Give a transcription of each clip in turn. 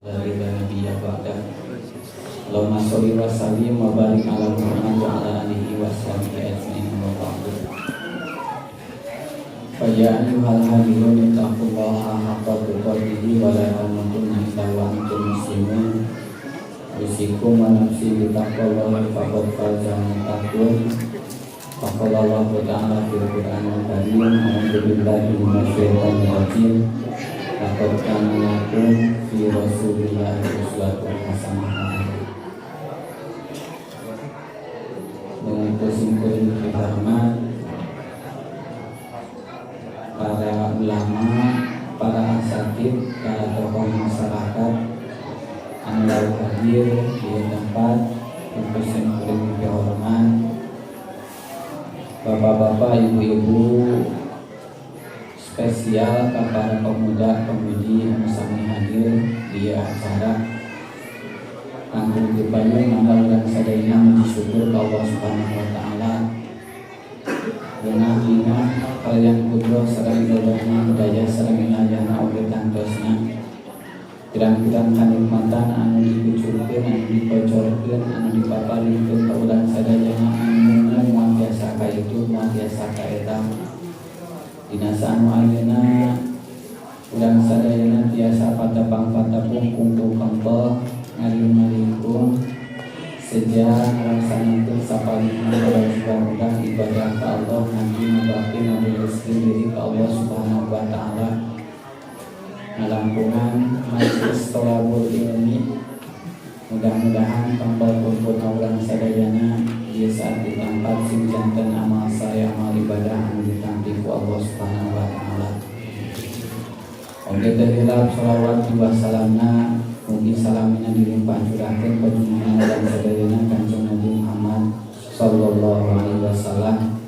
dari Nabi Abada. Allahumma sholli wa sallim wa barik ala Muhammad wa ala alihi wa sahbihi ajma'in wa ba'du. Fa ya ayyuhal hadirun ittaqullaha haqqa tuqatih wa la tamutunna illa wa antum muslimun. Usikum wa nafsi bi taqwallahi faqad faza muttaqun. Faqala Allah ta'ala fil Qur'anil Karim, a'udzu billahi minasy syaithanir rajim. Laqad kana lakum fi Rasulillahi uswatun hasanah. Dengan kesimpulan firman para ulama, para asatid, para tokoh masyarakat anda hadir di tempat untuk kesimpulan kehormatan, bapak-bapak, ibu-ibu, spesial para pemuda-pemudi yang sami hadir di acara Kampung Dipayu Mandal dan sadayana muji syukur Allah Subhanahu wa taala. Dina kalian kudro sareng dodona budaya sareng inayana oge tangtosna. Pirang-pirang kanikmatan anu dikucurkeun, anu dipocorkeun, anu dipaparikeun ka urang sadayana anu moal biasa ka itu, moal biasa ka eta. Dina anu ayeuna urang sadayana tiasa patapang-patapung kungtu kempel ngaring-ngaringkung sejak melaksanakan sapalina mudah ibadah ke Allah nanti membakti rezeki diri ke Allah Subhanahu wa taala. Ngalampungan majelis thalabul ilmi, mudah-mudahan kempel kumpul urang sadayana di saat di tempat sing janten amal saya amal ibadah anu ditampi ku Allah Subhanahu wa taala. Oge teh shalawat wa salamna mugi salamina dilimpah curahkeun ka junjungan dan sadayana Kanjeng Nabi Muhammad sallallahu alaihi wasallam.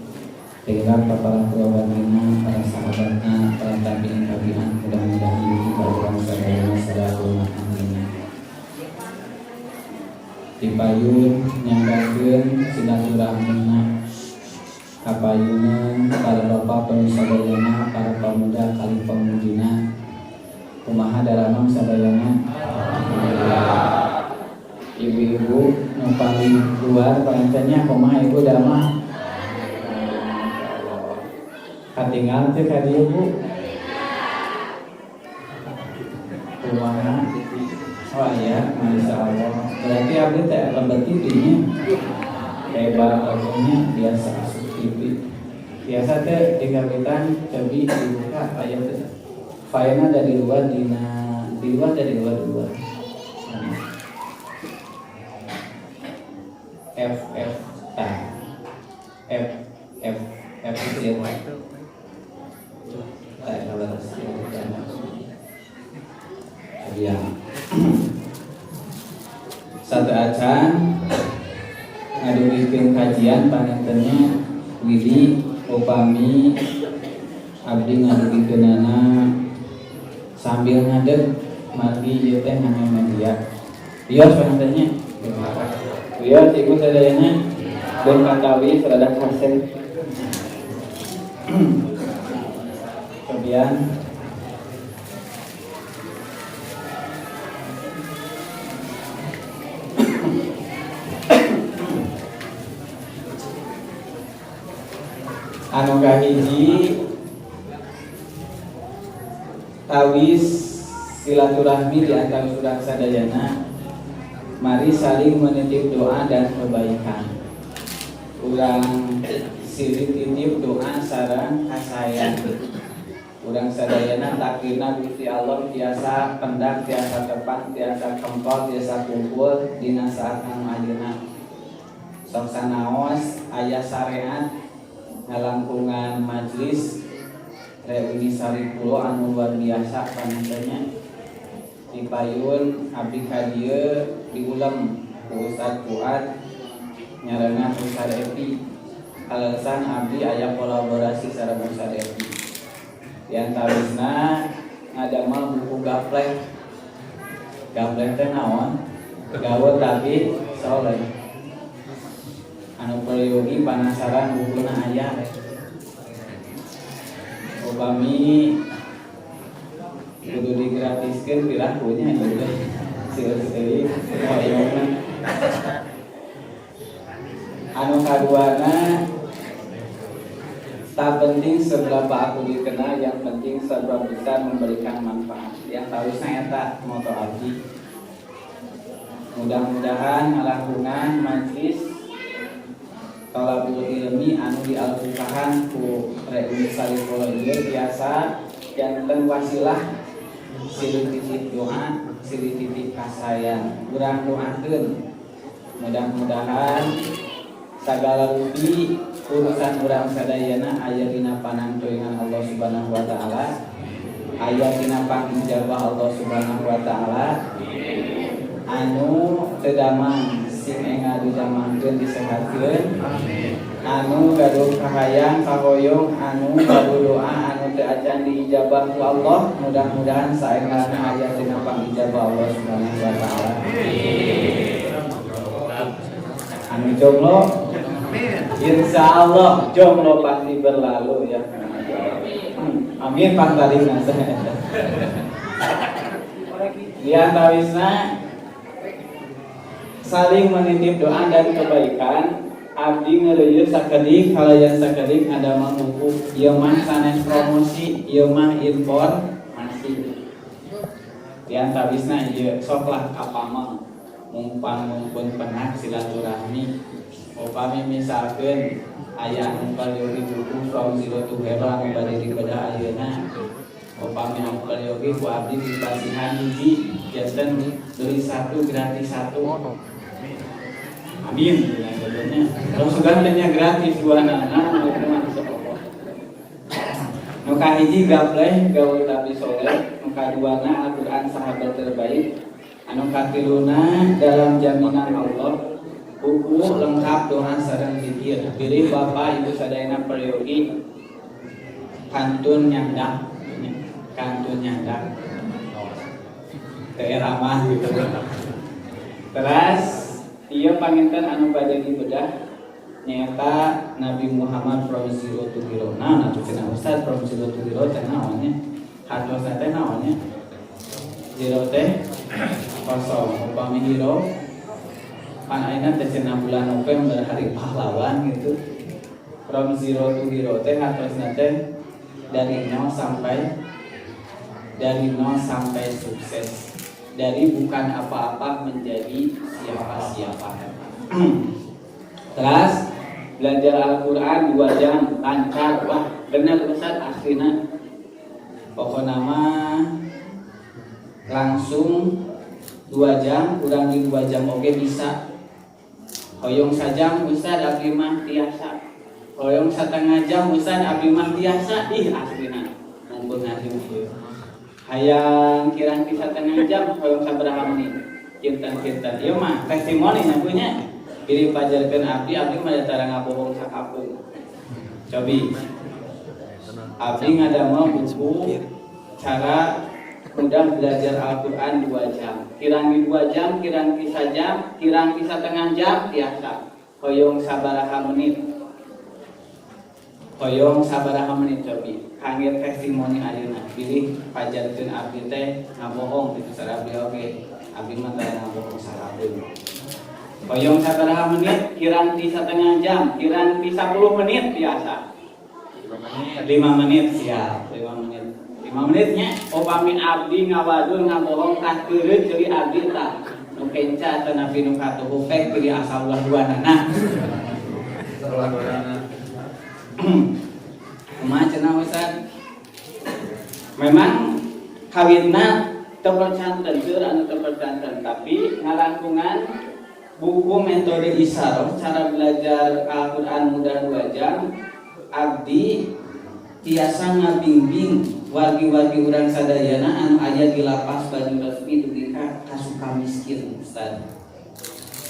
Tinggal para kerabatna, para sahabatna, para tabi'in tabi'an, mudah-mudahan mugi ka urang sadayana sadaya amin. Dipayun nyanggakeun silaturahmina kapayunan para bapak penusadayana, para pemuda kali pemudina. Kumaha dalamang sadayana. Ibu-ibu nu paling luar pancennya kumaha ibu damah. Katingal teh ka dieu Bu. Kumaha? Oh iya, masyaallah. Berarti abdi teh lembet TV-nya. Hebat akhirnya biasa asup TV. Biasa teh digawetan cobi dibuka aya teh. File-nya dari luar di luar dari luar. F itu ya Pak. Ya. Satu acan ngadugikeun kajian panentennya Willy upami abdi ngadugikeunana sambil ngadeg mati ieu teh hanya media. Bios panentennya. Bios ibu sadayana berkatawi terhadap hasil. Kemudian anu kahiji tawis silaturahmi di antara urang sadayana, mari saling menitip doa dan kebaikan. Urang silih titip doa sareng kasayang. Urang sadayana takdirna Gusti Allah tiasa pendak, tiasa tepat, tiasa kempol, tiasa kumpul dina saat anu ayeuna. Sok sanaos aya syariat ngalangkungan majelis reuni sarikulo anu luar biasa panentennya. Dipayun abdi ka dieu diulem ku Ustaz Fuad nyarengan Ustaz Epi. Alasan abdi aya kolaborasi sareng Ustaz Epi. Di antawisna ngadamel buku gaplek. Gaplek teh naon? Gawe tapi soleh. Anu peryogi panasaran bukuna aya. Upami kudu digratiskeun pirakunya gitu. kaduana tak penting seberapa aku dikenal, yang penting seberapa besar memberikan manfaat. Yang tahu saya tak moto abdi. Mudah-mudahan ngalakungan majlis thalabul ilmi anu dialkukahan ku Reuni Sariful ieu biasa janten wasilah silih titip doa, silih titip kasayang. Urang doakeun mudah-mudahan sagala rupi urusan urang sadayana aya dina panangtoingan Allah Subhanahu wa taala, aya dina pangijabah Allah Subhanahu wa taala. Anu tedamang sing enga didamangkeun disehatkeun, anu gaduh kahayang kahoyong, anu gaduh doa anu teu acan diijabah ku Allah, mudah-mudahan saengana aya dina pangijabah Allah Subhanahu wa taala. Anu jomblo, insyaallah jomblo pasti berlalu ya. Amin pantarina. Lian tawisna saling menitip doa dan kebaikan. Abdi ngeuleuh sakedik halayan sakedik ngadamel buku ieu mah sanes promosi, ieu mah informasi. Lian tawisna ieu soklah kapameng mumpun penak silaturahmi. Upami misalkeun aya anu yogi buku from zero to hero anu bade dibedah ayeuna. Upami anu yogi ku abdi dipasihan hiji janten beli 1 gratis 1. Amin. Kalau sudah tanya gratis dua anak nu kahiji gapleh gaul tapi soleh, nu kaduana Al-Qur'an sahabat terbaik, anu katiluna dalam jaminan Allah buku lengkap doa sareng zikir. Pilih Bapak Ibu sadayana peryogi kantun nyandak teu ramah gitu. Terus ieu panginten anu bade dibedah nyata Nabi Muhammad from zero to hero. Nah, atuh cenah Ustaz from zero to hero teh naonnya? Hartosna teh naonnya? Zero teh kosong, upami hero pan ayeuna teh cenah bulan November hari pahlawan gitu. From zero to hero teh hartosna teh dari nol sampai sukses. Dari bukan apa-apa menjadi siapa-siapa. Terus belajar Al-Quran 2 jam lancar. Wah bener Ustaz aslina. Pokoknya mah langsung 2 jam, kurang di 2 jam oke bisa. Hoyong sajam Ustaz abdi mah tiasa. Hoyong setengah jam Ustaz abdi mah tiasa. Ih aslina mumpun ngaji mumpun. Hayang kirang kisah setengah jam hoyong sabaraha menit. Kinten-kinten ieu mah testimoni nya punya. Pilih pajarkeun abdi mah datara ngabohong sakapeung. Cobi. Abdi ngadamel buku cara mudah belajar Al-Qur'an 2 jam. Kirang di 2 jam, kirang di sajam, kirang di setengah jam tiasa. Hoyong sabaraha menit. Cobi. Kangge testimoni ayeuna. Pilih pajarkeun abdi teh ngabohong itu sareng abdi oge. Abdi mah teh ngabohong sakapeung. Hoyong sabaraha menit, kirang di setengah jam, kirang di 10 menit biasa. 5 menit siap, 5 menit. 5 menitnya upami abdi ngawadul ngabohong tah keureut ceuri abdi tah. Nu kenca teh napi nu katuhu fek pilih asal ulah duanana. Kumaha cenah Ustaz? Memang kawinna teu percanten anu teu percanten, tapi ngalangkungan buku metode isyarah cara belajar Al-Qur'an mudah 2 jam. Abdi tiasa ngabimbing wargi-wargi urang sadayana anu aya di lapas Banyu Resmi dugi ka Sukamiskin Ustaz.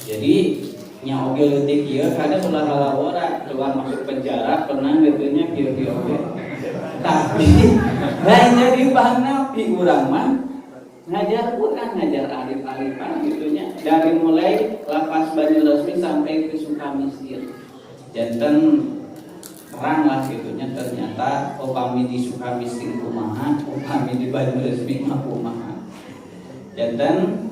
Jadi nya oge leutik ieu kada ulah halawara keluar masuk penjara pernah geunya kieu-kieu oge. Tapi lain jadi bahana pi urang mah ngajar Quran, ngajar alif-alifan gitunya dari mulai lapas Banyu Resmi sampai ke Sukamiskin. Janten terang lah gitunya ternyata upami di Sukamiskin kumaha, upami di Banyu Resmi mah kumaha. Janten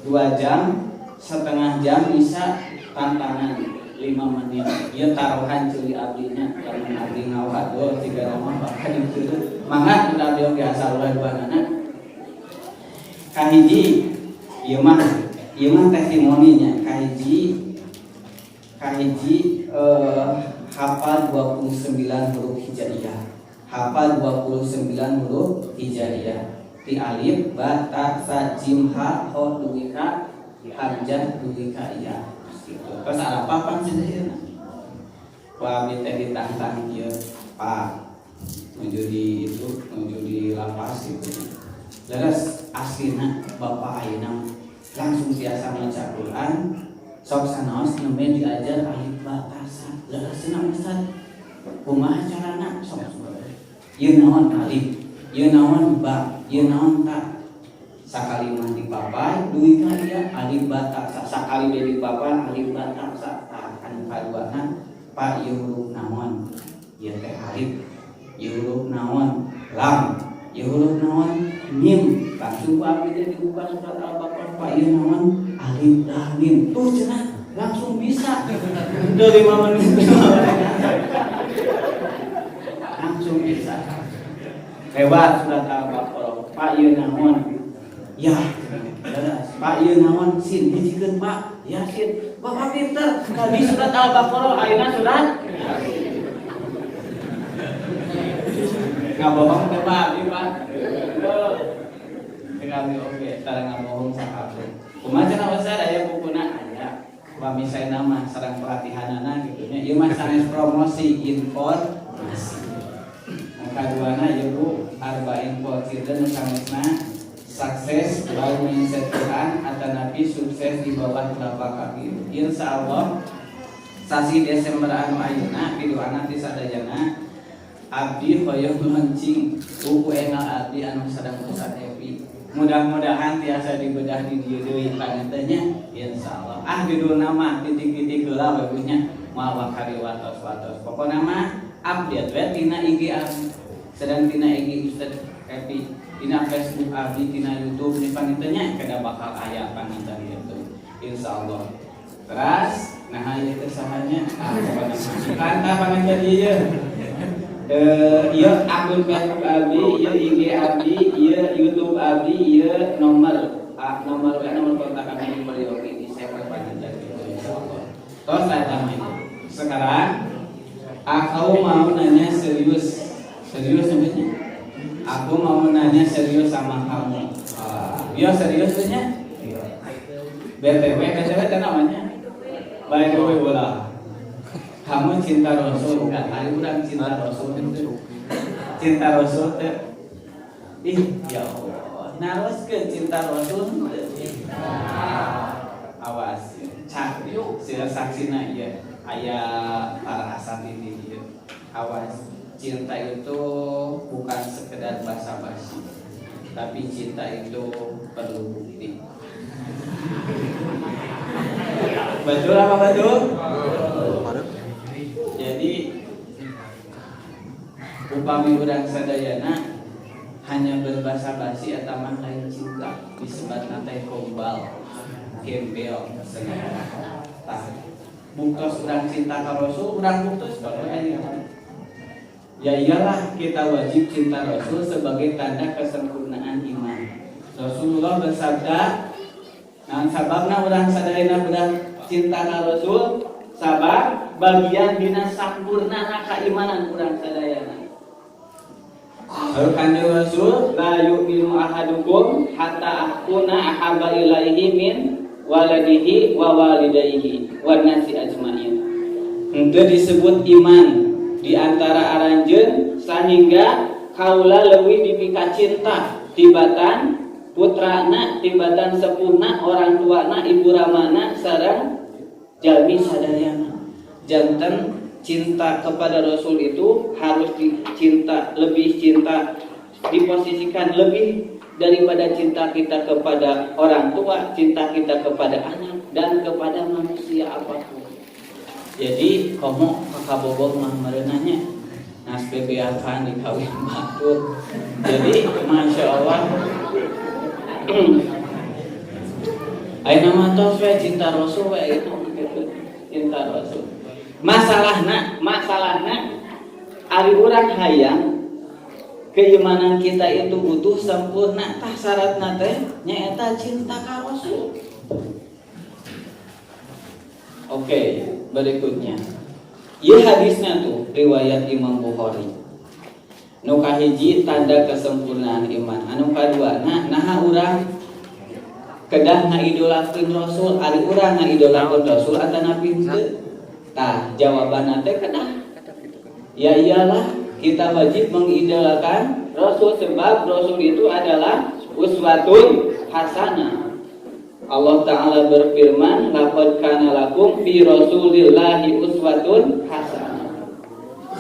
2 jam, setengah jam bisa tantangan 5 menit ieu taruhan ceuli abdinya lamun abdi ngawado tiga nama bakal dieu mangga mun abdi oge asal wae kahiji ieu mah testimoninya kahiji hafal 29 huruf hijaiyah. Hafal 29 huruf hijaiyah. Ti alif, ba, ta, sa, jim, ha, ho, duwika, hamzah, duwika, ya. Terus apa pang sedeuna? Wa abdi teh ditantang ieu, Pak. Nuju di lapas gitu. Leres aslina Bapak ayeuna langsung biasa maca Quran. Sok sanaos nembe diajar alif ba ta sa. Leresna Ustaz. Kumaha carana? Sok. Ieu naon alif, ieu naon ba, ieu naon ta. Sakali mah dipapai duit ka ieu alif ba ta sa. Sakali deui dipapai alif ba ta sa. Anu kaduana Pak ieu huruf naon? Ieu teh alif. Ieu huruf naon? Lam. Ieu huruf naon? Mim. Langsung Pak abdi dibuka surat Al-Baqarah Pak ieu naon? Alif lam mim. Tuh cenah langsung bisa. Udah 5 menit. Langsung bisa. Hebat surat Al-Baqarah. Pak ieu naon? Ya. Pak ieu naon? Sin hijikeun Pak. Ya sin. Bapak pinter. Tadi surat Al-Baqarah ayeuna surat ngabohong teh Pak, Pak. Kami oke, tara ngabohong sakabeh. Kumaha cenah Ustaz aya bukuna aya. Pamisai nama sareng pelatihanana gitu nya. Ieu mah sanes promosi informasi. Kaduana ieu Bu arba'in qaidah sanesna sukses lalu mindset Quran atanapi sukses di bawah telapak kaki. Insyaallah sasi Desember anu ayeuna piduana ti sadayana abdi hoyong launching buku engal abdi anu sadang Ustaz Evi. Mudah-mudahan tiasa dibedah di dieu deui panentenya insyaallah. Judul nama titik-titik heula we punya moal bakari watos-watos. Pokona mah update we tina IG abdi. Sedang tina IG Ustaz Evi, tina Facebook abdi, tina YouTube ni panentenya kada bakal aya panenten itu insyaallah. Terus nah ieu teh sahanya kanta panenten ieu. Ieu akun Facebook abdi, ieu IG abdi, ieu YouTube abdi, ieu nomor kontak kami di beliau ini saya perpanjang insyaallah. Terus saya tanya sekarang aku mau nanya serius sebenarnya. Aku mau nanya serius sama kamu. Iya serius sebenarnya. BTW kan namanya. Baik bola. Kamu cinta Rasul enggak? Hari udah cinta Rasul. Cinta Rasul teh. Ya Allah. Naroskeun cinta Rasul. Awas. Cak yuk sila saksina ieu. Aya para asatidz ieu. Awas. Cinta itu bukan sekedar basa-basi. Tapi cinta itu perlu bukti. Betul apa betul? Jadi upami urang sadayana hanya berbasa-basi eta mah lain cinta disebutna teh gombal, gembel, sengaja. Tah bungkus urang cinta ka Rasul urang putus bae aya. Ya iyalah kita wajib cinta Rasul sebagai tanda kesempurnaan iman. Rasulullah bersabda, "Naon sababna urang sadayana bedah cinta ka Rasul?" Sabar bagian dina sampurnana keimanan urang sadayana. Kanjeng Rasul, la yu'minu ahadukum hatta akuna ahabba ilaihi min waladihi wa walidayhi wan nasi ajmain. Henteu disebut iman di antara aranjeun sehingga kaula leuwih dipika cinta tibatan putrana, tibatan sepuna, orang tuana, ibu ramana sareng jalmi sadayana. Janten cinta kepada Rasul itu harus lebih cinta diposisikan lebih daripada cinta kita kepada orang tua, cinta kita kepada anak dan kepada manusia apapun. Jadi komo kakabobor mah merenanya nas bebeakan dikawin batur. Jadi masya Allah. Ayeuna mah tos we cinta Rasul we itu cinta Rasul. masalahna ari urang hayang keimanan kita itu butuh sempurna, tah syaratna teh nyaeta cinta ka Rasul. Oke, berikutnya. Ieu hadisnya tuh riwayat Imam Bukhari. Nu kahiji tanda kesempurnaan iman. Anu kadua, naha urang kedah ngaidolakeun Rasul, ari urang ngaidolakeun Rasul atanapi henteu. Tah, jawabanna teh kedah. Ya iyalah, kita wajib mengidolakan Rasul sebab Rasul itu adalah uswatun hasanah. Allah Ta'ala berfirman, laqad kana lakum fi Rasulillahi uswatun hasanah.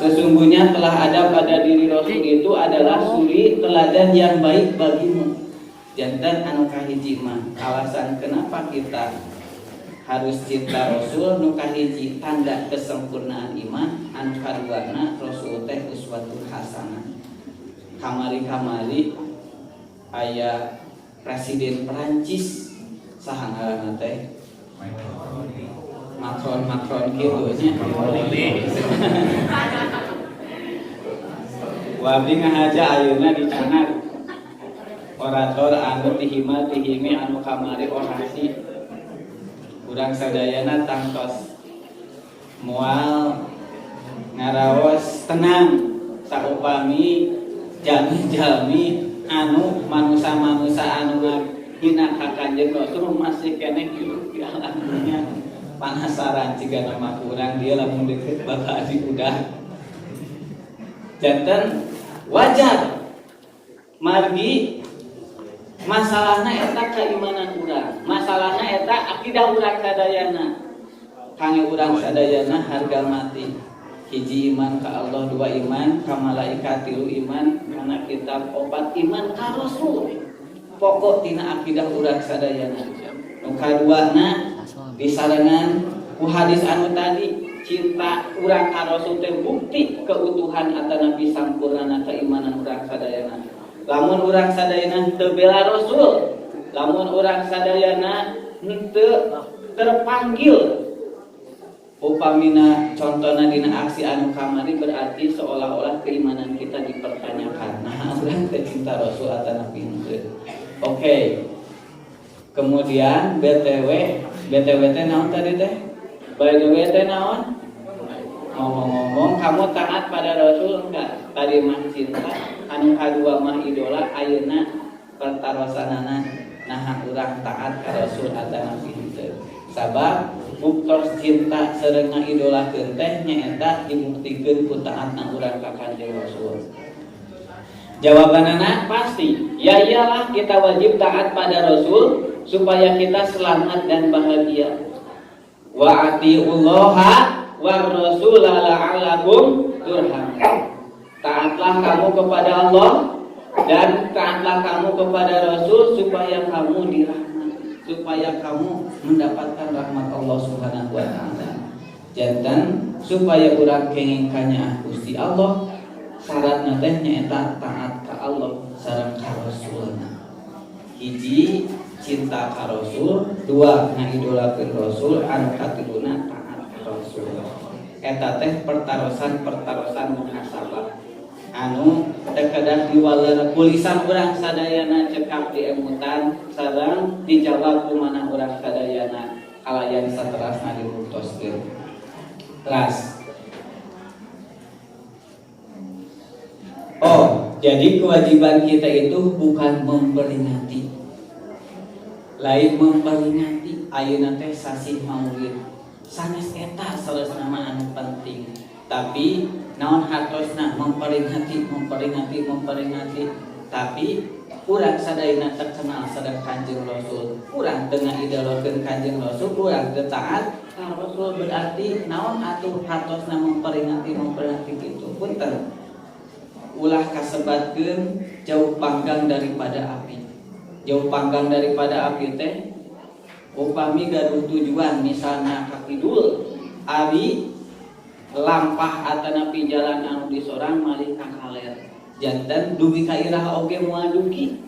Sesungguhnya telah ada pada diri Rasul itu adalah suri teladan yang baik bagimu. Jantan anu kahiji mah alasan kenapa kita harus cinta Rasul, nu kahiji tanda kesempurnaan iman, anu kaduana Rasul teh uswatun hasanah. Kamari-kamari aya presiden Perancis saha ngaranna teh Macron kitu nya. Wabi ngahaja ayeuna di Canar. Orator anu tihimi anu kamari orasi. Urang sadayana tangtos moal ngaraos tenang saupami jalmi-jalmi anu manusa-manusa anu hina ka Kanjeng Rasul masih keneh hidup di alam dunia. Panasaran jika nama kurang dia lamun deket bakal diudah. Janten wajar margi masalahna eta keimanan urang, masalahna eta akidah urang sadayana. Kangge urang sadayana harga mati. Hiji iman ka Allah, dua iman ka malaikat, tilu iman kana kitab, opat iman ka Rasul. Pokok tina akidah urang sadayana. Nu kaduana disarengan ku hadis anu tadi, cinta urang ka Rasul teh bukti keutuhan atanapi sampurnana keimanan urang sadayana. Lamun urang sadayana teu bela Rasul, lamun urang sadayana teu terpanggil upamina contohna dina aksi anu kamari, berarti seolah-olah keimanan kita dipertanyakan. Nah, urang teh cinta Rasul atanapi henteu. Oke. Kemudian BTW teh naon tadi teh? By the way teh naon? Ngomong-ngomong kamu taat pada Rasul enggak? Tadi mah cinta, anu kadua mah idola, ayeuna pertarosanana naha urang taat ka Rasul atanapi henteu. Sabab buktor cinta sareng ngaidolakeun teh nyaeta dibuktikeun ku taatna urang ka Kanjeng Rasul. Jawabanana pasti, ya iyalah kita wajib taat pada Rasul supaya kita selamat dan bahagia. Wa atiullaha war rasula la'allakum turhamun. Taatlah kamu kepada Allah dan taatlah kamu kepada Rasul supaya kamu dirahmati, supaya kamu mendapatkan rahmat Allah Subhanahu wa taala. Jantan supaya urang kenging kanyaah Gusti Allah, syaratna teh nyaeta taat ka Allah sareng ka Rasulna. Hiji cinta ka Rasul, dua ngaidolakeun Rasul, anu katiluna taat ka Rasul. Eta teh pertarosan muhasabah anu teu kedah diwaler kulisan urang sadayana cekap diemutan sareng dijawab ku manah urang sadayana kalayan saterasna dibuktioskeun. Teras. Oh, jadi kewajiban kita itu bukan memperingati, lain memperingati. Ayeuna teh sasih Maulid, sanes eta sanesna mah anu penting. Tapi naon hartosna memperingati. Tapi urang sadayana terkenal sadang Kanjeng Rasul, urang teu ngaidolakeun Kanjeng Rasul, urang teu taat ka Rasul, berarti naon atuh hartosna memperingati kitu. Punten. Ulah kasebatkeun jauh panggang daripada api. Jauh panggang daripada api teh upami gaduh tujuan, misalnya ka kidul ari lampah atanapi jalan anu disorang malih ka kaler. Janten dugi ka irah oge moal dugi,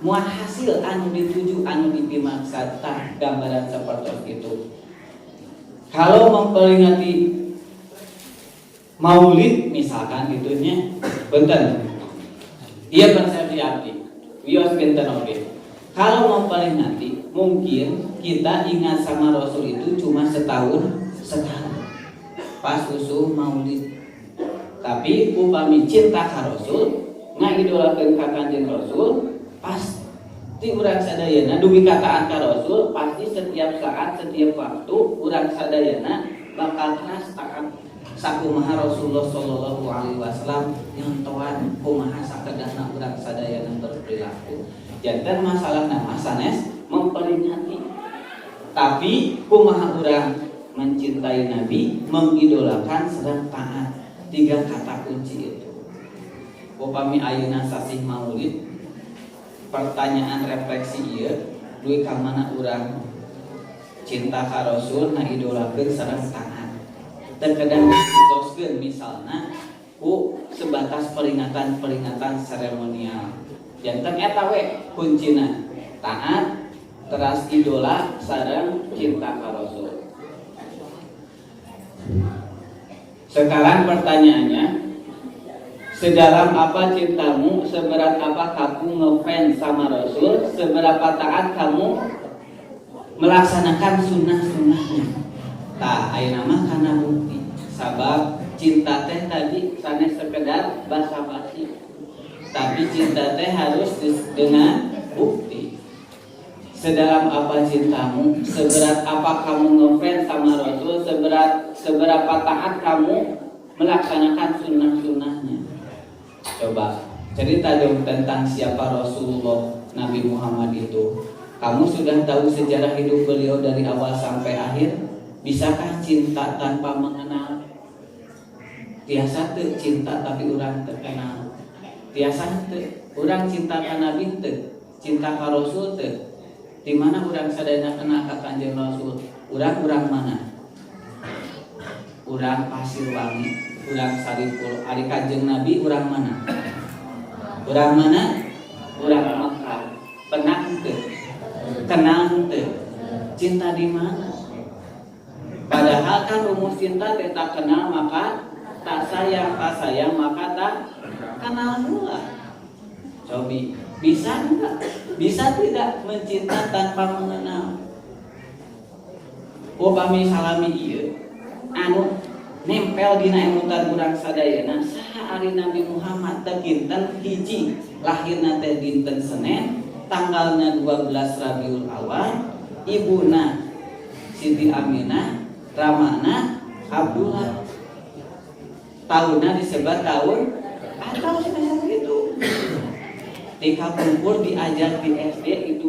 moal hasil anu dituju anu dipimaksad, tah gambaran sapertos itu. Kalau memperingati maulid misalkan gitunya benten iya persepsi arti wios benten oke. Kalau memperingati mungkin kita ingat sama Rasul itu cuma setahun pas usul maulid. Tapi upami cinta ka Rasul ngidolakeun ka Kanjeng Rasul pasti urang sadayana dugi kataan ka Rasul pasti setiap saat setiap waktu urang sadayana bakal keras taat sakumaha Rasulullah sallallahu alaihi wasallam nyontohan kumaha sakedahna urang sadayana berperilaku. Janten masalah nama sanes memperingati. Tapi kumaha urang mencintai Nabi, mengidolakan serta taat. 3 kata kunci itu. Upami ayeuna sasih maulid, pertanyaan refleksi ieu duwi ka mana urang cinta ka Rasul ngidolakeun sareng taat. Terkadang ditoskeun misalna ku sebatas peringatan seremonial. Janten eta we kuncina taat, teras idola sareng cinta ka Rasul. Sekarang pertanyaannya, sedalam apa cintamu, seberat apa kamu ngefans sama Rasul, seberapa taat kamu melaksanakan sunnah-sunnahnya. Tah, ayeuna mah kana bukti. Sabab cinta teh tadi sanes sekedar basa-basi. Tapi cinta teh harus dengan bukti. Sedalam apa cintamu, seberat apa kamu ngefans sama Rasul, seberapa taat kamu melaksanakan sunnah-sunnahnya. Coba cerita dong tentang siapa Rasulullah Nabi Muhammad itu. Kamu sudah tahu sejarah hidup beliau dari awal sampai akhir. Bisakah cinta tanpa mengenal? Tiasa teu cinta tapi urang teu kenal. Tiasa teu urang cinta ka Nabi teu, cinta ka Rasul teu. Di mana urang sadayana kenal ka Kanjeng Rasul? Urang mana? Urang Pasirwangi, urang Saripul. Ari Kanjeng Nabi urang mana? Urang mana? Urang Mekah. Penang teu? Kenal teu? Cinta di mana? Padahal kan rumus cinta teh tak kenal maka tak sayang maka tak kenal pula. Cobi, bisa enggak? Bisa tidak mencinta tanpa mengenal? Upami salami ieu anu nempel dina emutan urang sadayana saha ari Nabi Muhammad teh kinten hiji lahirna teh dinten Senin tanggalna 12 Rabiul Awal ibuna Siti Aminah ramana Abdullah tahunna disebut tahun atau semacam itu. Tika kumpul diajar di SD itu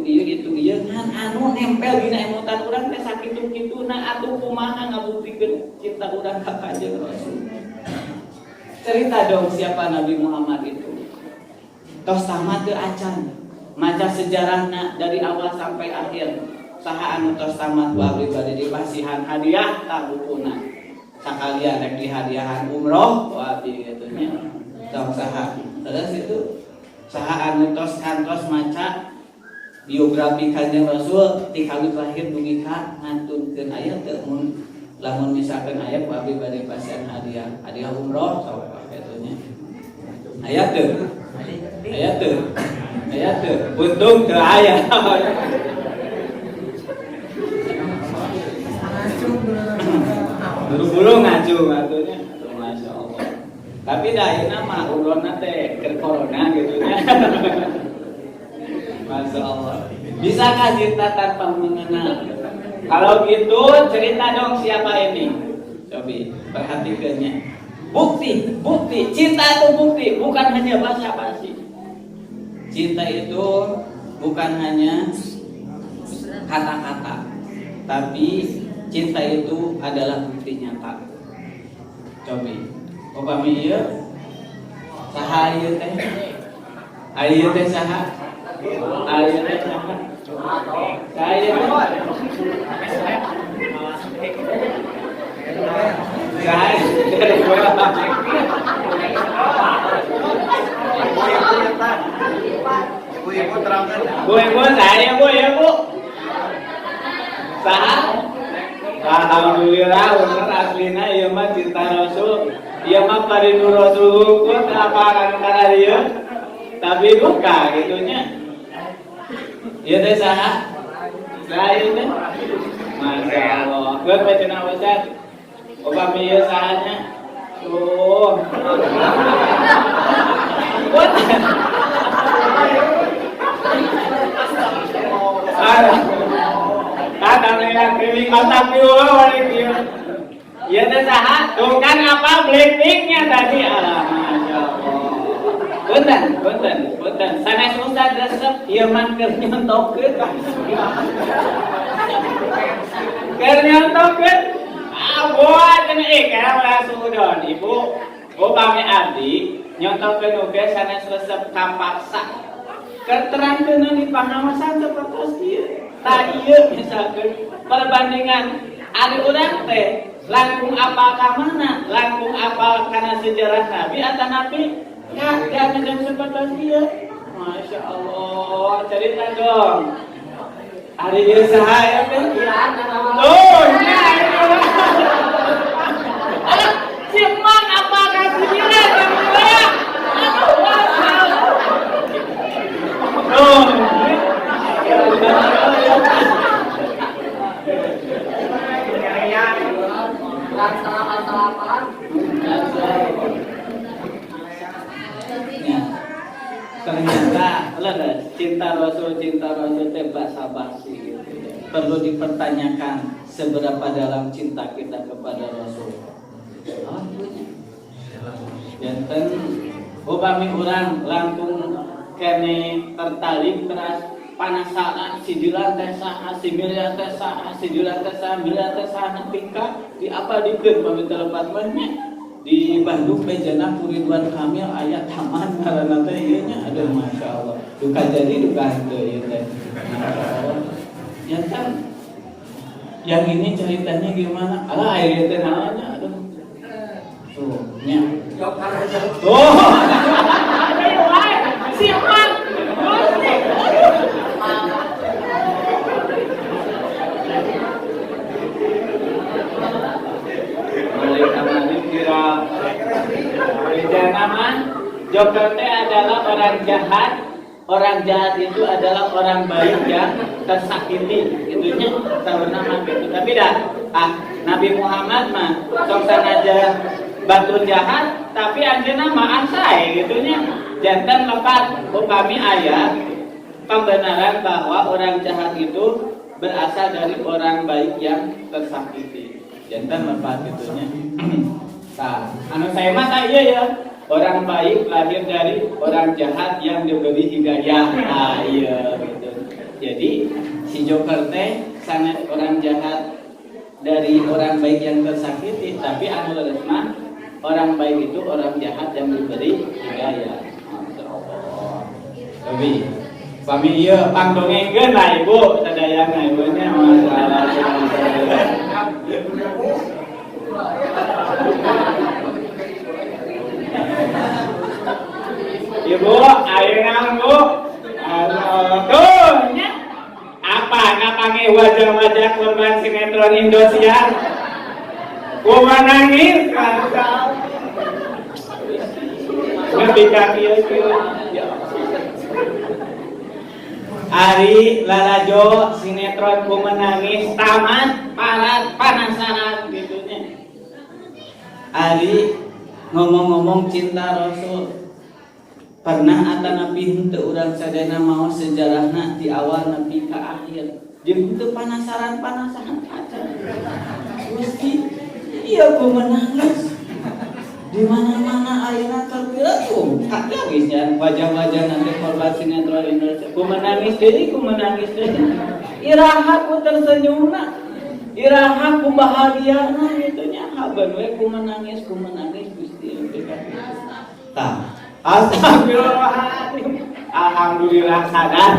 iya ngan anu nempel dina emutan urang teh sakitu-kituna atuh kumaha ngabuktikeun cinta urang ka Kanjeng Rasul. Cerita dong siapa Nabi Muhammad itu. Tos tamat teu acan. Maca sejarahna dari awal sampai akhir. Saha anu tos tamat babri bade dipasihan hadiah ta bukuna. Sakalian rek dihadiahan umroh wabi kitu nya. Sok saha. Terus itu saha anu tos kantos maca biografi Kanjeng Rasul ti kawit lahir dugi ka ngantunkeun aya teu mun lamun misalkan aya ku abdi bade pasihan hadiah umroh sok kitu nya. Aya teu? Aya teu? Untung teu aya. Buru-buru ngaju atunya. Masya Allah. Tapi dayeuna mah ulunna teh keur corona gitu nya. Masya Allah. Bisakah cinta tanpa mengenal? Kalau gitu cerita dong siapa ini. Cobi perhatikannya. Bukti. Cinta itu bukti, bukan hanya basa-basi. Cinta itu bukan hanya kata-kata, tapi cinta itu adalah bukti nyata. Cobi, upami ieu saha ieu teh? Ieu teh saha? Ieu teh saha? Saya Bu, ya Bu. Saha? Alhamdulillah bener aslina ieu mah cinta Rasul. Dia mah parindu Rasul kok apa kan kana dia. Tapi buka gitunya. Ieu teh saha? Lain teh. Masyaallah. Geus baca Ustaz. Upami ieu sahanya. Tuh. Kadang yang keliling mata piula wali kieu. Ieu teh saha? Tuh kan apa Blackpink-nya tadi? Masyaallah. Punten. Sanes Ustaz resep ieu mah keur nyontokeun. Keur nyontokeun. Buat ini karena langsung udon ibu. Upami abdi nyontokeun oge sanes resep kapaksa. Keterangkeun di pangawasan sapertos ieu. Tah ieu misalkeun perbandingan ari urang teh langkung apa ka mana? Langkung apa kana sejarah Nabi atau Nabi? Ya, jangan seperti ieu. Masya Allah, cerita dong. Hari dia sahaya teh. Oh, nya Simang apa kasih dia kamera? Oh. Ternyata cinta Rasul teh basa-basi gitu. Perlu dipertanyakan seberapa dalam cinta kita kepada Rasul. Janten upami urang langkung kene tertarik teras panasaran si dilan teh saha, si miliar teh saha, si dilan teh saha, miliar teh saha tingkah di apa dikeun pami telepat mah di Bandung bejana Ridwan Kamil aya taman ngaranna teh ieu nya. Aduh masyaallah. Duka jadi duka henteu ieu teh. Ya kan yang ini ceritanya gimana? Alah air teh naonnya aduh. Tuh nya. Oh. Ayo wae. Siapa? Joker teh adalah orang jahat. Orang jahat itu adalah orang baik yang tersakiti. Itunya sabeuna gitu. Tapi dah Nabi Muhammad mah sok sanaja batu jahat tapi anjeunna mah sae gitunya. Janten lepat upami aya pembenaran bahwa orang jahat itu berasal dari orang baik yang tersakiti. Janten lepat gitunya. Nah, anu saya mah ieu ya. Orang baik lahir dari orang jahat yang diberi hidayah. Iya gitu. Jadi si Joker teh sangat orang jahat dari orang baik yang tersakiti, tapi anu leresna orang baik itu orang jahat yang diberi hidayah. Masyaallah. Tapi pami ieu pangdongengkeun lah Ibu, sadayana ibu nya masalah. Ibu, ayo naon Bu? Tuh, nya. Apa ngapange wajah-wajah korban sinetron Indosiar? Kumaha nangis kasar. Ketika kieu Ari lalajo sinetron kumaha nangis tamat parat panasaran gitunya. Ari ngomong-ngomong cinta Rasul. Pernah ada Nabi henteu urang sadayana mau sejarahna di awal Nabi ke akhir. Jeung henteu panasaran aja. Gusti, ieu kumaha nangis. Di mana-mana ayeuna tergeum. Kata geus nya wajah-wajah nanti korban sinetron Indonesia. Kumaha nangis deui. Iraha ku tersenyumna. Iraha ku bahagiana gitu nya. Haban we kumaha nangis Gusti. Tah astagfirullahaladzim. Alhamdulillah sadar.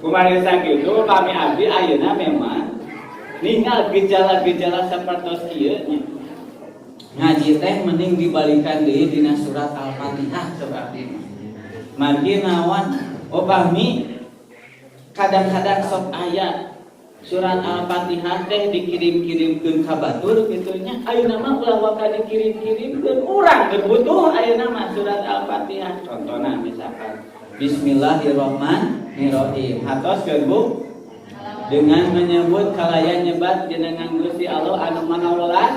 Kumaha sakitu kami abdi ayeuna memang ninggal gejala-gejala sapertos ieu nya. Ngaji teh mending dibalikan deui dina surat Al-Fatihah saeutik. Margi naon? Kami kadang-kadang sok aya surat Al-Fatihah teh dikirim-kirimkeun ka batur kitu nya. Ayeuna mah ulah waka dikirim-kirimkeun urang keur butuh ayeuna mah surat Al-Fatihah. Contohna misalkan Bismillahirrahmanirrahim. Hatoskeun Bu dengan menyebut kalaya nyebat jenengan Gusti Allah anu Maha Welas.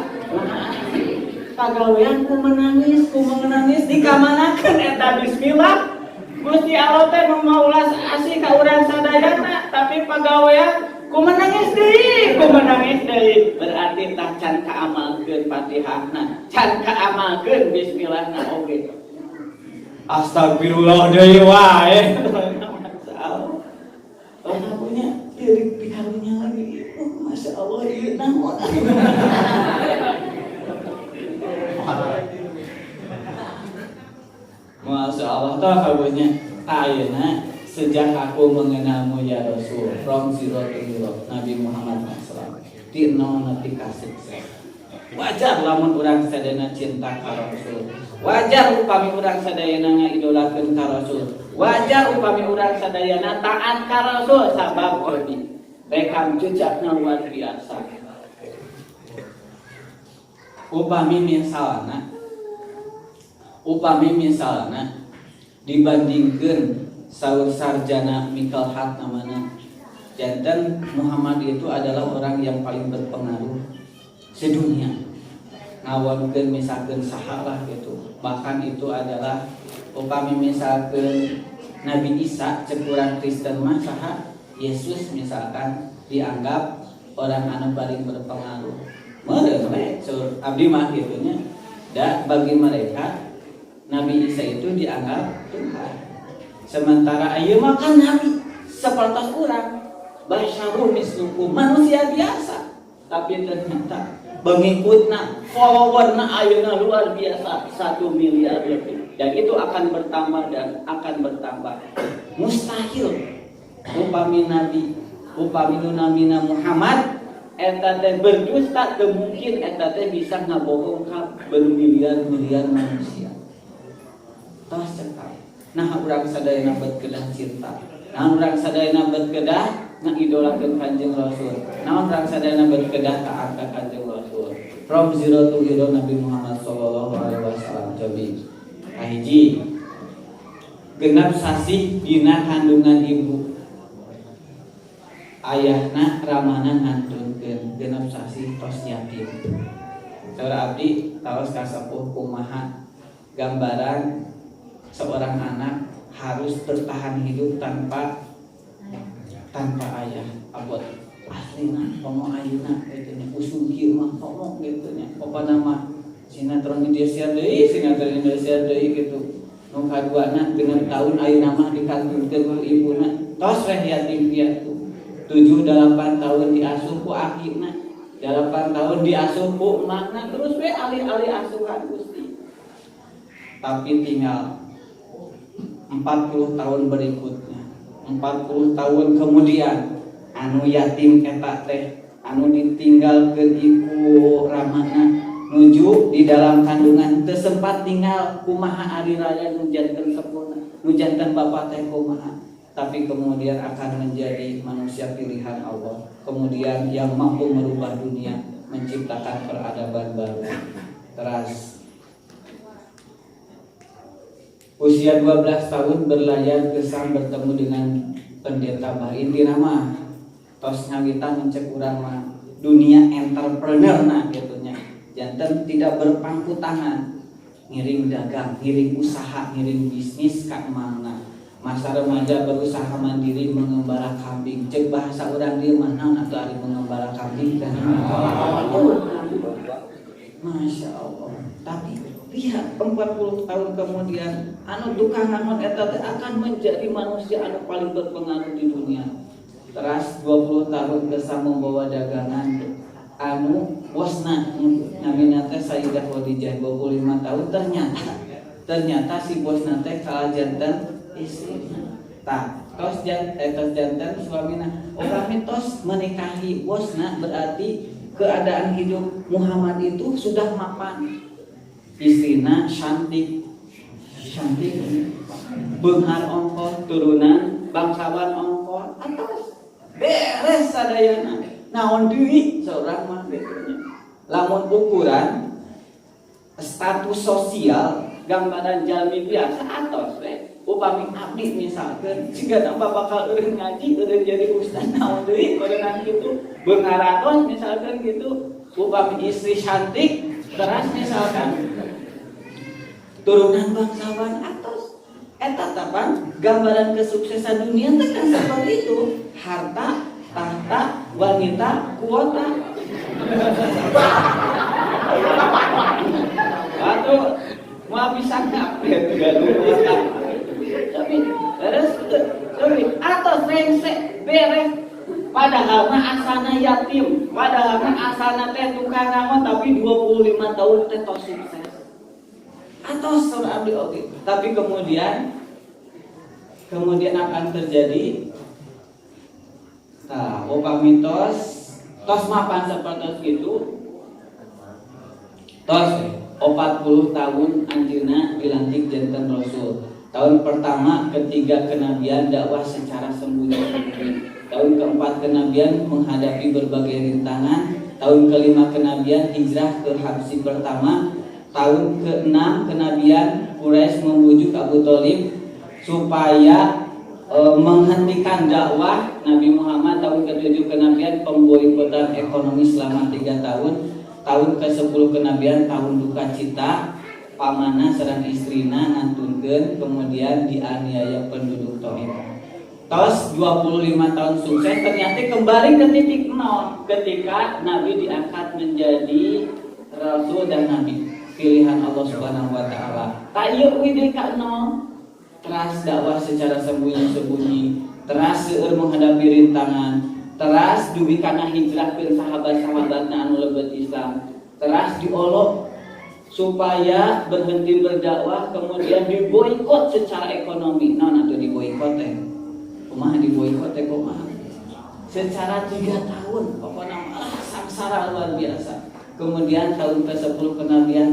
Pagawean ku menangis dikamanakeun eta bismillah. Gusti Allah teh nu Maha Welas asih ka urang sadayana, tapi pagawean ku menangis deui. Berarti tah can kaamalkeun Fatihahna, can kaamalkeun bismillahna oge. Astagfirullah deui wae. Masyaallah. Orang punya diri pikarunya lagi. Masya Allah ieu naon. Masya Allah tah kabunya ayeuna sejak aku mengenalmu ya Rasul from zero to hero Nabi Muhammad SAW di nol nanti kasih wajar lamun urang sadayana cinta ka Rasul, wajar upami urang sadayana ngaidolakeun ka Rasul, wajar upami urang sadayana taat ka Rasul sabab ini rekam jejakna luar biasa. Upami misalna dibandingkeun saur sarjana Michael Hart namanya janten Muhammad itu adalah orang yang paling berpengaruh sedunia. Ngawonkeun misalkeun sahalah gitu. Bahkan itu adalah upami misalkeun Nabi Isa cek urang Kristen mah saha Yesus misalkan dianggap orang anu paling berpengaruh. Meureun we abdi mah kitu nya. Da bagi mereka Nabi Isa itu dianggap Tuhan. Sementara ayeuna mah kan nabi sapertos urang, basyaru mislukum, manusia biasa. Tapi ternyata pengikutna, followerna ayeuna luar biasa 1 miliar lebih. Dan itu akan bertambah dan akan bertambah. Mustahil upami namina Muhammad eta teh berdusta teu mungkin eta teh bisa ngabohong ka bermiliar-miliar manusia. Tos cekal. Nah urang sadayana berkedah cinta. Nah urang sadayana berkedah ngidolakeun Kanjeng Rasul. Nah urang sadayana berkedah taat ka Kanjeng Rasul. From zero to hero Nabi Muhammad sallallahu alaihi wasallam. Cobi kahiji genap sasi dina kandungan ibu. Ayahna ramana ngantunkeun genap sasi tos yatim. Saudara abdi taos kasepuh kumaha gambaran seorang anak harus bertahan hidup tanpa ayah. Abot aslina pomo ayeuna kitu nya usum kieu mah pomo kitu nya. Pokona mah sinetron Indonesia deui kitu. Nu kaduana 6 tahun ayeuna mah dikantunkeun ku ibuna. Tos reh yatim piatu. 7-8 tahun diasuh ku akina. 8 tahun diasuh ku emakna terus we alih-alih asuhan Gusti. Tapi tinggal 40 tahun berikutnya, 40 tahun kemudian anu yatim eta teh anu ditinggalkeun iku ramana nuju di dalam kandungan teu sempat tinggal kumaha ari raya nu janten sempurna, nu janten bapa teh kumaha, tapi kemudian akan menjadi manusia pilihan Allah, kemudian yang mampu merubah dunia, menciptakan peradaban baru. Teras usia 12 tahun berlayar ke Sam bertemu dengan pendeta Bain di nama tos ngawita mencek urang mah dunia entrepreneur nah gitunya. Janten tidak berpangku tangan, ngiring dagang, ngiring usaha, ngiring bisnis ka emangna. Masa remaja berusaha mandiri mengembala kambing. Cek bahasa urang dieu mah naon atuh ari mengembala kambing kan. Masya Allah. Tapi lihat 40 tahun kemudian anu tukang naon eta teh akan menjadi manusia anu paling berpengaruh di dunia. Teras 20 tahun kesam membawa dagangan anu bosna namina teh Sayyidah Khadijah 25 tahun ternyata si bosna teh kalah janten istrina. Tah tos janten suamina kami tos menikahi bosna berarti keadaan hidup Muhammad itu sudah mapan. Istrina cantik beunghar ongkoh turunan bangsawan ongkol atas beres sadayana naon deui seorang mah betulnya lamun ukuran status sosial gambaran jalmi biasa atos upami abdi misalkan jika nampak bakal eureun ngaji eureun jadi ustaz naon deui barengan kitu beungaratos misalkan gitu upami istri cantik teras misalkan turunan bangsawan atos eta tapan gambaran kesuksesan dunia tekan seperti itu harta tahta wanita kuota atau mau bisa ngapet tapi atas rengse beres padahal mah asana yatim padahal mah asana teh tukang naon tapi 25 tahun teh tos sukses atau seorang abdi oke tapi kemudian akan terjadi upami tos mapan seperti itu tos 40 tahun anjeunna dilantik janten Rasul. Tahun pertama ketiga kenabian dakwah secara sembunyi-sembunyi. Tahun keempat kenabian menghadapi berbagai rintangan. Tahun kelima kenabian hijrah ke Habsyi pertama. Tahun keenam kenabian Quraisy membujuk Abu Thalib supaya menghentikan dakwah Nabi Muhammad. Tahun ke-7 kenabian pemboikotan ekonomi selama 3 tahun. Tahun ke-10 kenabian tahun duka cita pamana sareng istrina ngantunkeun kemudian dianiaya penduduk Taif. Tos 25 tahun sukses ternyata kembali ke titik nol ketika Nabi diangkat menjadi Rasul dan Nabi pilihan Allah Subhanahu wa taala. Ta ieu we ka nol teras dakwah secara sembunyi-sembunyi, teras seueur menghadapi rintangan, teras dugi kana hijrah ke sahabat-sahabatna anu lebet Islam, teras diolok supaya berhenti berdakwah, kemudian diboikot secara ekonomi. Naon atuh diboikot teh? Kumaha diboikot teh kumaha? Secara 3 tahun pokoknya malah sangsara luar biasa. Kemudian tahun ke-10 kenabian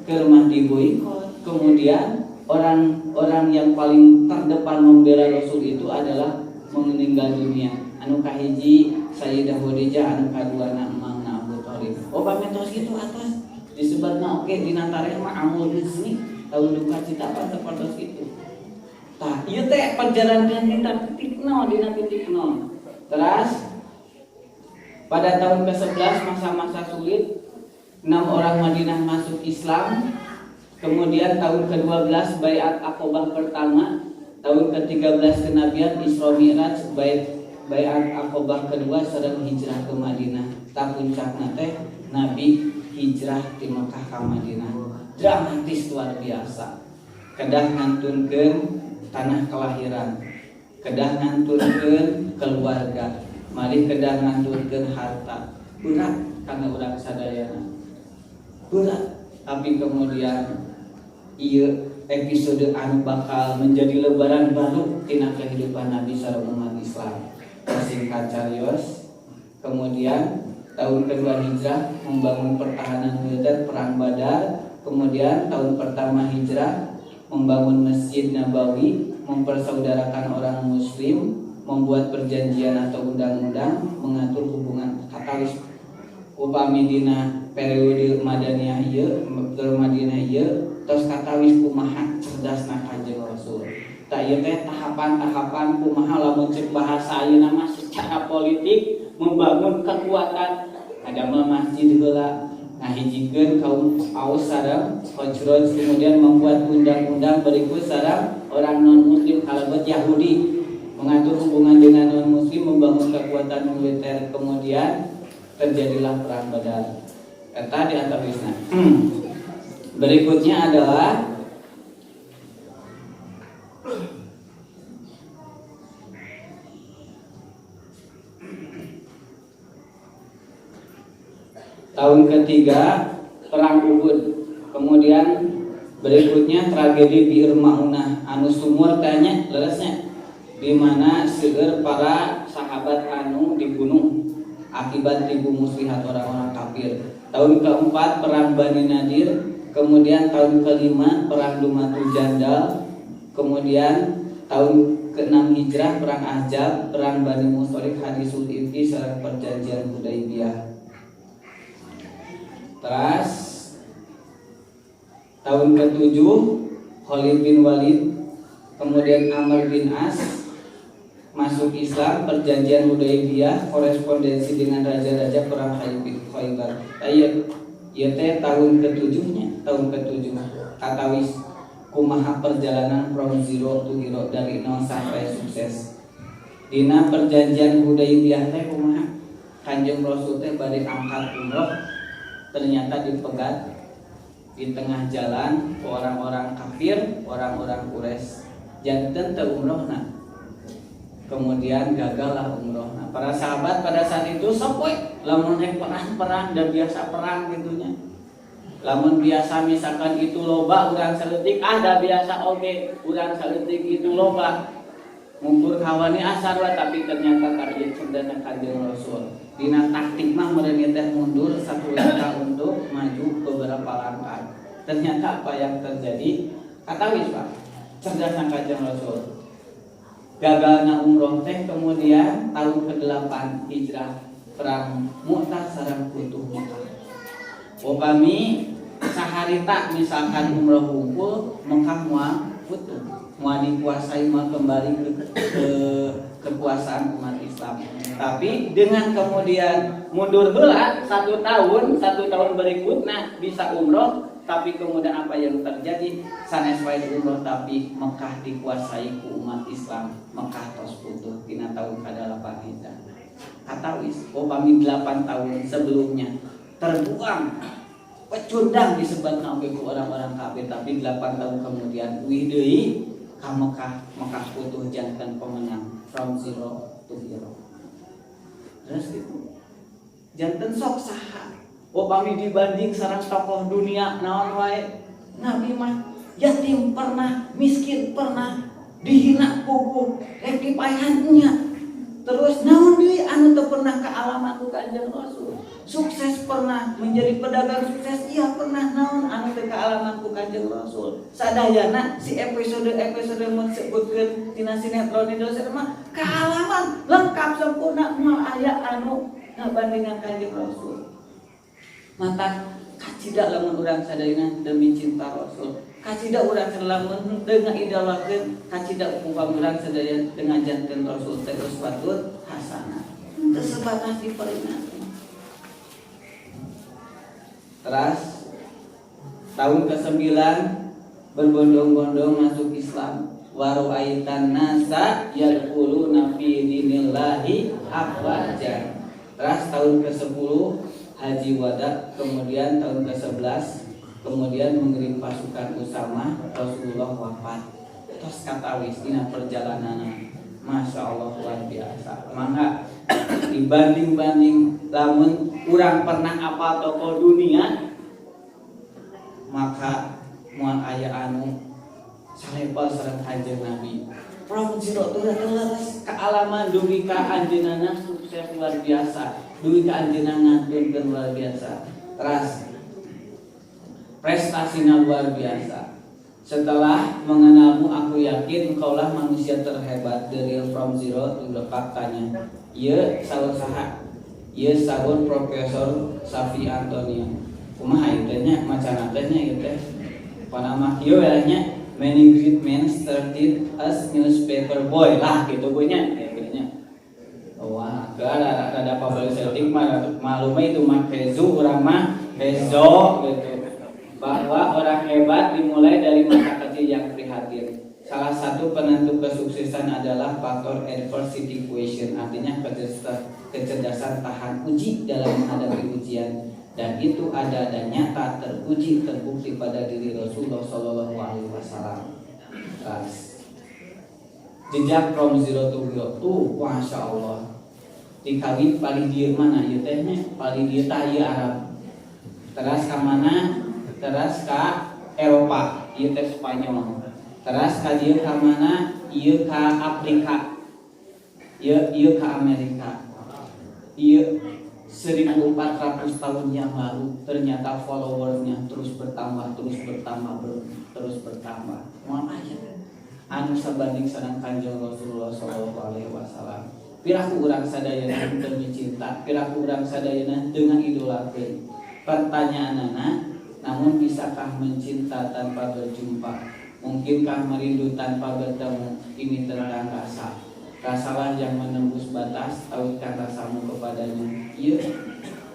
ke rumah diboikot. Kemudian orang yang paling terdepan membela Rasul itu adalah meninggal dunia. Anu kahiji Sayyidah Khadijah, anu kaduana Mangna Abu Thalib. Pametos kitu atas disebutna oke dina tarikh mah amul rizqi tahun duka cita apa seperti itu. Tah ieu teh perjalanan kita titik nol dina titik nol. Terus pada tahun ke-11 masa-masa sulit 6 orang Madinah masuk Islam. Kemudian tahun ke-12 Baiat Aqabah pertama, tahun ke-13 kenabian Isra Mi'raj, Baiat Aqabah kedua sareng hijrah ke Madinah. Ta puncakna teh Nabi hijrah di Mekah ke Madinah. Dramatis luar biasa. Kedah ngantunkeun tanah kelahiran, kedah ngantunkeun keluarga, malih kedah ngantunkeun harta. Berat karena urang sadayana. Berat, tapi kemudian ieu episode anu bakal menjadi lebaran baru tina kehidupan Nabi sareng umat Islam. Singkat carios, kemudian tahun kedua hijrah membangun pertahanan militer perang Badar. Kemudian tahun pertama hijrah membangun Masjid Nabawi, mempersaudarakan orang Muslim, membuat perjanjian atau undang-undang mengatur hubungan katalis. Upami dina periode Madaniyah ieu, Madinah ieu tos katawis kumaha cerdasna Kanjeng Rasul. Ta ieu teh tahapan-tahapan kumaha lamun cek bahasa ayeuna mah secara politik membangun kekuatan. Ada masjid heula ngahijikeun kaum Aus sareng Khazraj, kemudian membuat undang-undang berikut sareng orang non muslim kalebet Yahudi, mengatur hubungan dengan non muslim, membangun kekuatan militer. Kemudian terjadilah perang Badar. Eta di antawisna. Berikutnya adalah tahun ketiga perang Uhud. Kemudian berikutnya tragedi Bi'r Ma'unah anu sumur tanya leresnya, di mana seueur para sahabat anu dibunuh akibat tipu muslihat orang-orang kafir. Tahun keempat perang Bani Nadir. Kemudian tahun kelima perang Dumatul Jandal. Kemudian tahun ke-6 Hijrah perang Ahzab, perang Bani Mustaliq, Hadisul Ifki, sareng perjanjian Hudaybiyah. Terus tahun ke-7 Khalid bin Walid, kemudian Amr bin As masuk Islam, perjanjian Hudaybiyah, korespondensi dengan raja-raja perang Khaybar. Ieu teh tahun ke-7-nya, tahun ke-7 katawis kumaha perjalanan from zero to hero, dari nol sampai sukses. Dina perjanjian Hudaybiyah teh kumaha Kanjeng Rasul teh bade angkat umroh, ternyata dipegat di tengah jalan orang-orang kafir, orang-orang Quraisy. Janten teu umrohna. Kemudian gagallah umroh. Nah, para sahabat pada saat itu sok we lamun rek perang dan biasa perang gitunya. Lamun biasa misalkan itu loba urang saleutik, ada biasa oge urang saleutik itu loba. Ngumpul kawani asar lah, tapi ternyata karya cendana Kanjeng Rasul. Dina taktik mah meureun teh mundur satu langkah untuk maju beberapa langkah. Ternyata apa yang terjadi? Katawis Pak, cerdasna Kanjeng Rasul. Gagalnya umroh teh kemudian tahun ke-8 Hijrah perang Mu'tah sareng Futuh Mekah. Upami saharita misalkan umroh hunkul, Mekah moal futuh, moal dikuasai, moal kembali ke kekuasaan umat Islam. Tapi dengan kemudian mundur heula 1 tahun berikutnya bisa umroh, tapi kemudian apa yang terjadi? Sanes wae umroh tapi Mekah dikuasai ku umat Islam. Mekah tos putuh dina tahun ke-8 Hijrah. Katawis upami 8 tahun sebelumnya terbuang pecundang disebutna oge ku orang-orang kafir, tapi 8 tahun kemudian wih deui ka Mekah putuh janten pemenang from zero to hero. Terus gitu. Janten sok saha upami dibanding sareng tokoh dunia naon wae, Nabi mah yatim pernah, miskin pernah, dihina kuku rek dipaehannya. Terus naon deui anu teu pernah kaalaman ku Kanjeng Rasul? Sukses pernah, menjadi pedagang sukses iya pernah, naon anu teu kaalaman ku Kanjeng Rasul? Sadayana si episode mun sebutkeun tina sinetron Indonesia mah kaalaman lengkap sempurna, moal aya anu ngabandingan Kanjeng Rasul. Mata kacida lamun urang sadayana demi cinta Rasul, kacida urang lamun dengan idolakeun, kacida upama urang sadaya dengan janten Rasul teh uswatun hasanah. Teu sebatas diperingati. Terus tahun ke-9 berbondong-bondong masuk Islam. Waru'aitan nasa yadkhuluna fi dinillahi afwaja. Terus tahun ke-10 Haji Wada, kemudian tahun ke-11 kemudian mengirim pasukan Usamah, Rasulullah wafat. Terus katawis dina perjalanan, Masya Allah luar biasa. Mangga dibanding-banding lamun urang pernah apal tokoh dunia, maka moal aya anu salepal sareng Kanjeng Nabi. From zero to leres kaalaman dugi ka anjeunna sukses luar biasa, dugi ka anjeunna ngaturkeun luar biasa. Terus prestasinya luar biasa. Setelah mengenalmu aku yakin engkaulah manusia terhebat. The real from zero to the faktanya. Ieu saur saha? Ieu saur Profesor Safi Antonio. Kumaha ieu teh nya macana teh nya ieu teh. Panama ieu werehnya many great men started as newspaper boy lah gitu punya kayak gini. Wah, ada public setting mah malumnya itu mah pezu urang mah pezo gitu. Bahwa orang hebat dimulai dari masa kecil yang prihatin. Salah satu penentu kesuksesan adalah faktor adversity quotient, artinya kecerdasan tahan uji dalam menghadapi ujian, dan itu ada dan nyata teruji terbukti pada diri Rasulullah SAW. Jejak from zero to hero tuh, masya Allah. Dikawin paling dia mana? Ya tehnya paling dia tah ya Arab. Terus ke mana? Terus ke Eropa, ieu teh Spanyol. Terus ka dieu ka mana? Ieu ka Afrika. Ieu ka Amerika. Ieu 1400 tahun yang lalu ternyata followersnya terus bertambah. Moal aya. anu sabanding sareng Kanjeng Rasulullah sallallahu alaihi wasallam. Piraku urang sadayana demi cinta, piraku urang sadayana dengan idolakeun. Pertanyaanana, namun bisakah mencinta tanpa berjumpa? Mungkinkah merindu tanpa bertemu? Ini tentang rasa. Rasalah yang menembus batas, tahukah rasamu kepadanya? Iya.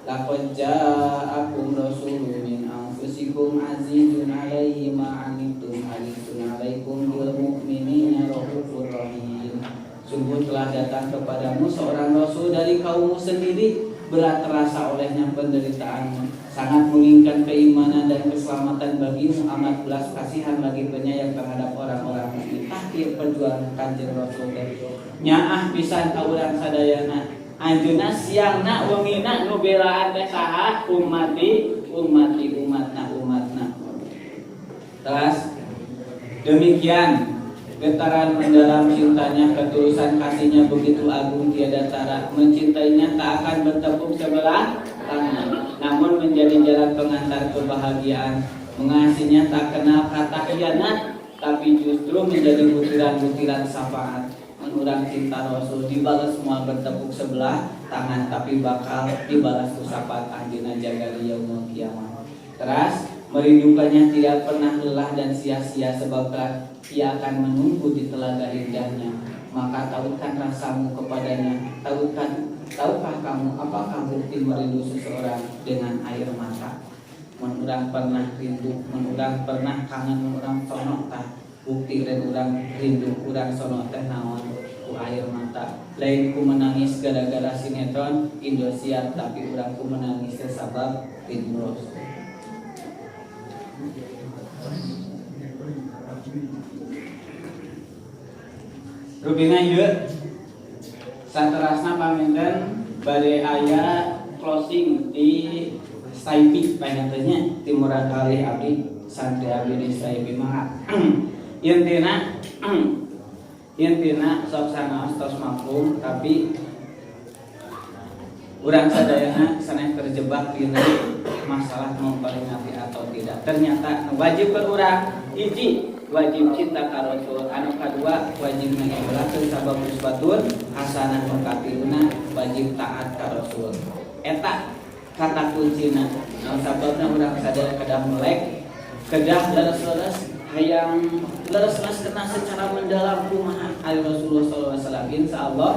Laqad ja'akum rasulun min anfusikum azizun 'alaihi ma 'anittum harisun 'alaikum bil mu'minina raufur rahim. Sungguh telah datang kepadamu seorang rasul dari kaummu sendiri, berat terasa olehnya penderitaanmu, sangat menginginkan keimanan dan keselamatan bagimu, amat belas kasihan lagi penyayang terhadap orang-orang mukmin. Tahkir perjuangan Kanjeng Rasul nyaah pisan ka urang sadayana. Anjeunna siangna wengina nu belaan teh saha? Umatna. Terus demikian getaran mendalam cintanya, ketulusan kasihnya begitu agung tiada tara. Mencintainya tak akan bertepuk sebelah tangan, namun menjadi jalan pengantar kebahagiaan. Mengasihinya tak kenal kata khianat, tapi justru menjadi butiran-butiran syafaat. Menurang cinta Rasul dibalas semua bertepuk sebelah tangan, tapi bakal dibalas ku syafaat anjeunna jaga yaumul kiamat. Terus merindukannya tidak pernah lelah dan sia-sia, sebab ia akan menunggu di telaga indahnya. Maka tahukah rasamu kepadanya? Tahukah kamu apakah bukti merindu seseorang? Dengan air mata. Menurang pernah rindu, menurang pernah kangen, menurang sonok tah. Bukti dan urang rindu, urang sonok teh naon? Ku air mata. Lain ku menangis gara-gara sinetron Indosiar, tapi urang ku menangis sebab rindu Rasul. Rubina yuk saterasna paminten bade aya closing di Saipi panyantennya timurang kali abdi santri abdi di Saipi mah intina sok sanaos tos mafhum, tapi urang sadayana saneh terjebak dina masalah memperingati atau tidak. Ternyata wajib ke urang hiji wajib cinta ka Rasul, anu kadua wajib ngiblatkeun sabab uswatun hasanah mukatiluna, wajib taat ka Rasul. Eta kata kuncina. Naon sababna urang sadaya kedah melek, kedah leres-leres hayang leres-leres kena secara mendalam kumaha ali Rasulullah sallallahu alaihi wasallam. Insyaallah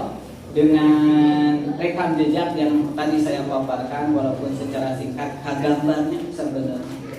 dengan rekam jejak yang tadi saya paparkan walaupun secara singkat kagambarnya sebenarnya